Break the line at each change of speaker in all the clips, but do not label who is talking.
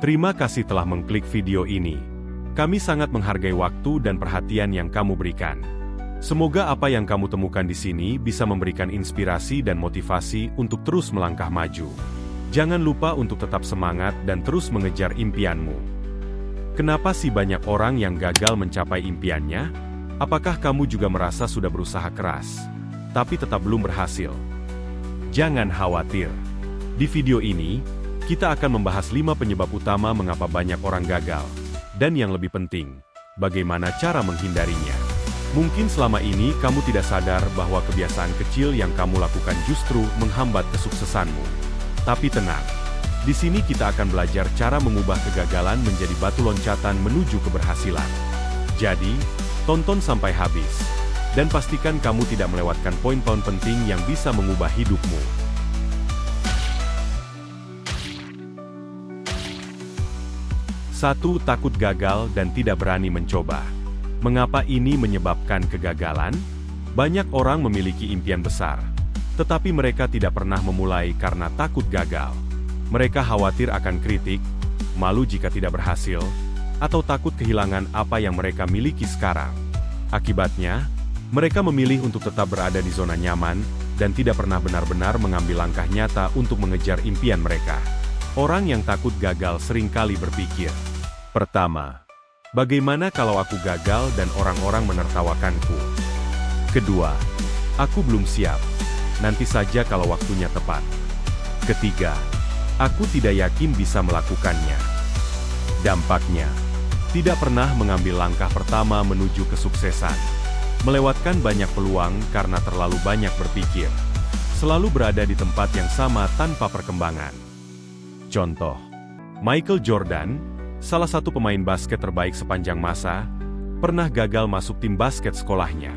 Terima kasih telah mengklik video ini. Kami sangat menghargai waktu dan perhatian yang kamu berikan. Semoga apa yang kamu temukan di sini bisa memberikan inspirasi dan motivasi untuk terus melangkah maju. Jangan lupa untuk tetap semangat dan terus mengejar impianmu. Kenapa sih banyak orang yang gagal mencapai impiannya? Apakah kamu juga merasa sudah berusaha keras, tapi tetap belum berhasil? Jangan khawatir. Di video ini, kita akan membahas 5 penyebab utama mengapa banyak orang gagal. Dan yang lebih penting, bagaimana cara menghindarinya. Mungkin selama ini kamu tidak sadar bahwa kebiasaan kecil yang kamu lakukan justru menghambat kesuksesanmu. Tapi tenang, di sini kita akan belajar cara mengubah kegagalan menjadi batu loncatan menuju keberhasilan. Jadi, tonton sampai habis. Dan pastikan kamu tidak melewatkan poin-poin penting yang bisa mengubah hidupmu. 1. Takut gagal dan tidak berani mencoba. Mengapa ini menyebabkan kegagalan? Banyak orang memiliki impian besar, tetapi mereka tidak pernah memulai karena takut gagal. Mereka khawatir akan kritik, malu jika tidak berhasil, atau takut kehilangan apa yang mereka miliki sekarang. Akibatnya, mereka memilih untuk tetap berada di zona nyaman, dan tidak pernah benar-benar mengambil langkah nyata untuk mengejar impian mereka. Orang yang takut gagal seringkali berpikir, pertama, bagaimana kalau aku gagal dan orang-orang menertawakanku? Kedua, aku belum siap. Nanti saja kalau waktunya tepat. Ketiga, aku tidak yakin bisa melakukannya. Dampaknya, tidak pernah mengambil langkah pertama menuju kesuksesan. Melewatkan banyak peluang karena terlalu banyak berpikir. Selalu berada di tempat yang sama tanpa perkembangan. Contoh, Michael Jordan, salah satu pemain basket terbaik sepanjang masa, pernah gagal masuk tim basket sekolahnya.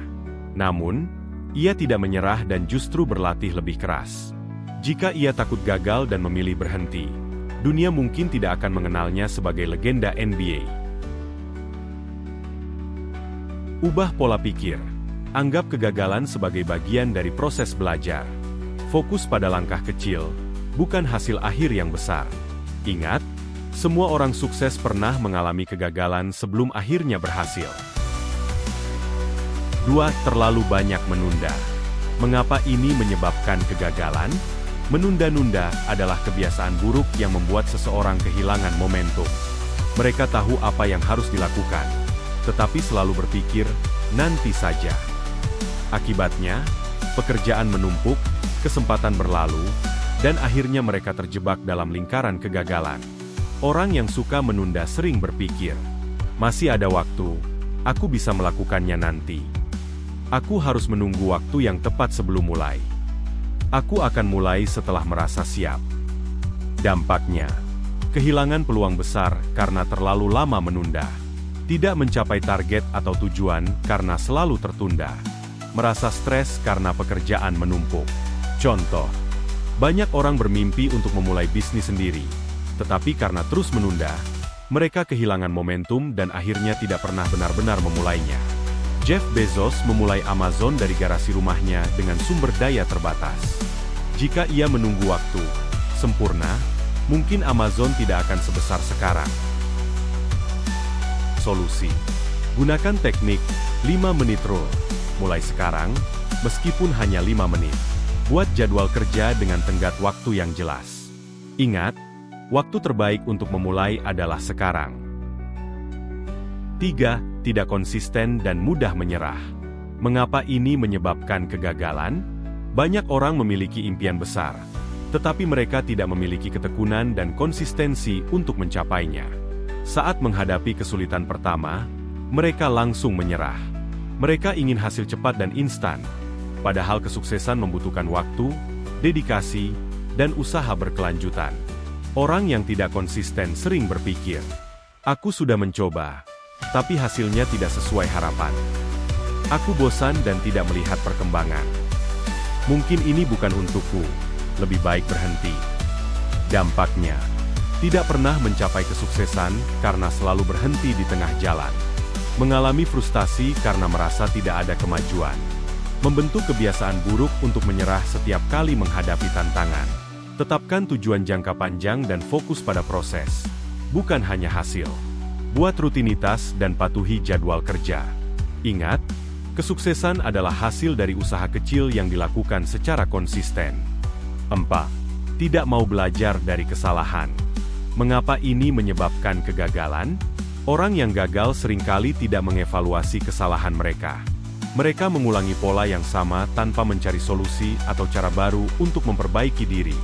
Namun, ia tidak menyerah dan justru berlatih lebih keras. Jika ia takut gagal dan memilih berhenti, dunia mungkin tidak akan mengenalnya sebagai legenda NBA. Ubah pola pikir. Anggap kegagalan sebagai bagian dari proses belajar. Fokus pada langkah kecil, bukan hasil akhir yang besar. Ingat, semua orang sukses pernah mengalami kegagalan sebelum akhirnya berhasil. 2. Terlalu banyak menunda. Mengapa ini menyebabkan kegagalan? Menunda-nunda adalah kebiasaan buruk yang membuat seseorang kehilangan momentum. Mereka tahu apa yang harus dilakukan, tetapi selalu berpikir, nanti saja. Akibatnya, pekerjaan menumpuk, kesempatan berlalu, dan akhirnya mereka terjebak dalam lingkaran kegagalan. Orang yang suka menunda sering berpikir, masih ada waktu, aku bisa melakukannya nanti. Aku harus menunggu waktu yang tepat sebelum mulai. Aku akan mulai setelah merasa siap. Dampaknya, kehilangan peluang besar karena terlalu lama menunda. Tidak mencapai target atau tujuan karena selalu tertunda. Merasa stres karena pekerjaan menumpuk. Contoh, banyak orang bermimpi untuk memulai bisnis sendiri. Tetapi karena terus menunda, mereka kehilangan momentum dan akhirnya tidak pernah benar-benar memulainya. Jeff Bezos memulai Amazon dari garasi rumahnya dengan sumber daya terbatas. Jika ia menunggu waktu sempurna, mungkin Amazon tidak akan sebesar sekarang. Solusi: gunakan teknik 5 menit rule. Mulai sekarang, meskipun hanya 5 menit. Buat jadwal kerja dengan tenggat waktu yang jelas. Ingat, waktu terbaik untuk memulai adalah sekarang. 3. Tidak konsisten dan mudah menyerah. Mengapa ini menyebabkan kegagalan? Banyak orang memiliki impian besar, tetapi mereka tidak memiliki ketekunan dan konsistensi untuk mencapainya. Saat menghadapi kesulitan pertama, mereka langsung menyerah. Mereka ingin hasil cepat dan instan, padahal kesuksesan membutuhkan waktu, dedikasi, dan usaha berkelanjutan. Orang yang tidak konsisten sering berpikir, aku sudah mencoba, tapi hasilnya tidak sesuai harapan. Aku bosan dan tidak melihat perkembangan. Mungkin ini bukan untukku, lebih baik berhenti. Dampaknya, tidak pernah mencapai kesuksesan karena selalu berhenti di tengah jalan. Mengalami frustasi karena merasa tidak ada kemajuan. Membentuk kebiasaan buruk untuk menyerah setiap kali menghadapi tantangan. Tetapkan tujuan jangka panjang dan fokus pada proses. bukan hanya hasil. Buat rutinitas dan patuhi jadwal kerja. Ingat, kesuksesan adalah hasil dari usaha kecil yang dilakukan secara konsisten. 4. Tidak mau belajar dari kesalahan. Mengapa ini menyebabkan kegagalan? Orang yang gagal seringkali tidak mengevaluasi kesalahan mereka. Mereka mengulangi pola yang sama tanpa mencari solusi atau cara baru untuk memperbaiki diri.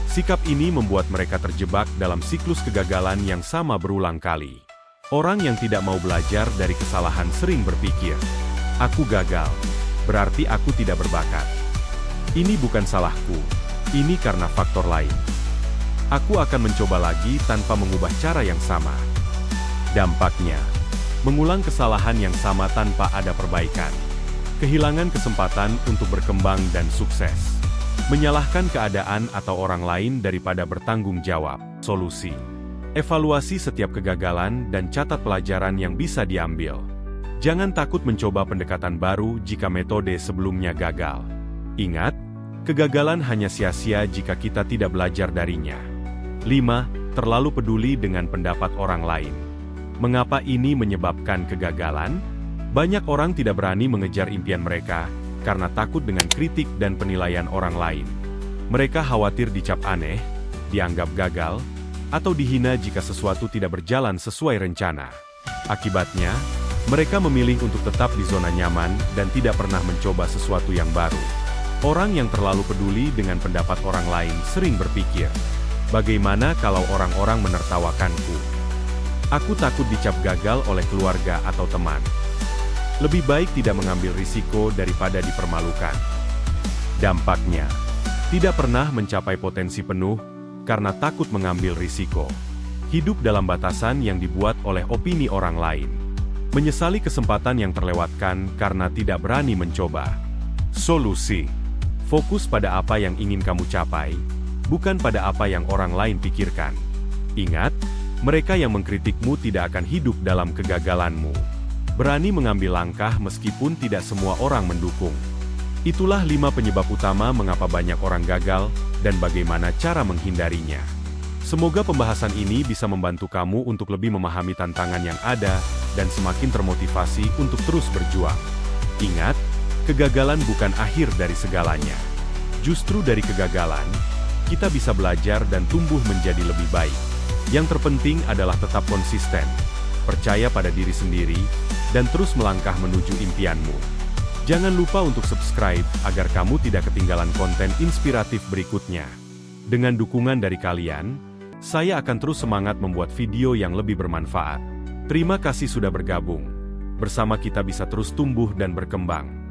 Sikap ini membuat mereka terjebak dalam siklus kegagalan yang sama berulang kali. Orang yang tidak mau belajar dari kesalahan sering berpikir, "Aku gagal, berarti aku tidak berbakat. Ini bukan salahku, ini karena faktor lain. Aku akan mencoba lagi tanpa mengubah cara yang sama." Dampaknya, mengulang kesalahan yang sama tanpa ada perbaikan. Kehilangan kesempatan untuk berkembang dan sukses. Menyalahkan keadaan atau orang lain daripada bertanggung jawab. Solusi: evaluasi setiap kegagalan dan catat pelajaran yang bisa diambil. Jangan takut mencoba pendekatan baru jika metode sebelumnya gagal. Ingat, kegagalan hanya sia-sia jika kita tidak belajar darinya. 5. Terlalu peduli dengan pendapat orang lain. Mengapa ini menyebabkan kegagalan? Banyak orang tidak berani mengejar impian mereka karena takut dengan kritik dan penilaian orang lain. Mereka khawatir dicap aneh, dianggap gagal, atau dihina jika sesuatu tidak berjalan sesuai rencana. Akibatnya, mereka memilih untuk tetap di zona nyaman dan tidak pernah mencoba sesuatu yang baru. Orang yang terlalu peduli dengan pendapat orang lain sering berpikir, "Bagaimana kalau orang-orang menertawakanku? Aku takut dicap gagal oleh keluarga atau teman. Lebih baik tidak mengambil risiko daripada dipermalukan." Dampaknya, tidak pernah mencapai potensi penuh karena takut mengambil risiko. Hidup dalam batasan yang dibuat oleh opini orang lain. Menyesali kesempatan yang terlewatkan karena tidak berani mencoba. Solusi: fokus pada apa yang ingin kamu capai, bukan pada apa yang orang lain pikirkan. Ingat, mereka yang mengkritikmu tidak akan hidup dalam kegagalanmu. Berani mengambil langkah meskipun tidak semua orang mendukung. Itulah 5 penyebab utama mengapa banyak orang gagal, dan bagaimana cara menghindarinya. Semoga pembahasan ini bisa membantu kamu untuk lebih memahami tantangan yang ada, dan semakin termotivasi untuk terus berjuang. Ingat, kegagalan bukan akhir dari segalanya. Justru dari kegagalan, kita bisa belajar dan tumbuh menjadi lebih baik. Yang terpenting adalah tetap konsisten, percaya pada diri sendiri, dan terus melangkah menuju impianmu. Jangan lupa untuk subscribe, agar kamu tidak ketinggalan konten inspiratif berikutnya. Dengan dukungan dari kalian, saya akan terus semangat membuat video yang lebih bermanfaat. Terima kasih sudah bergabung. Bersama kita bisa terus tumbuh dan berkembang.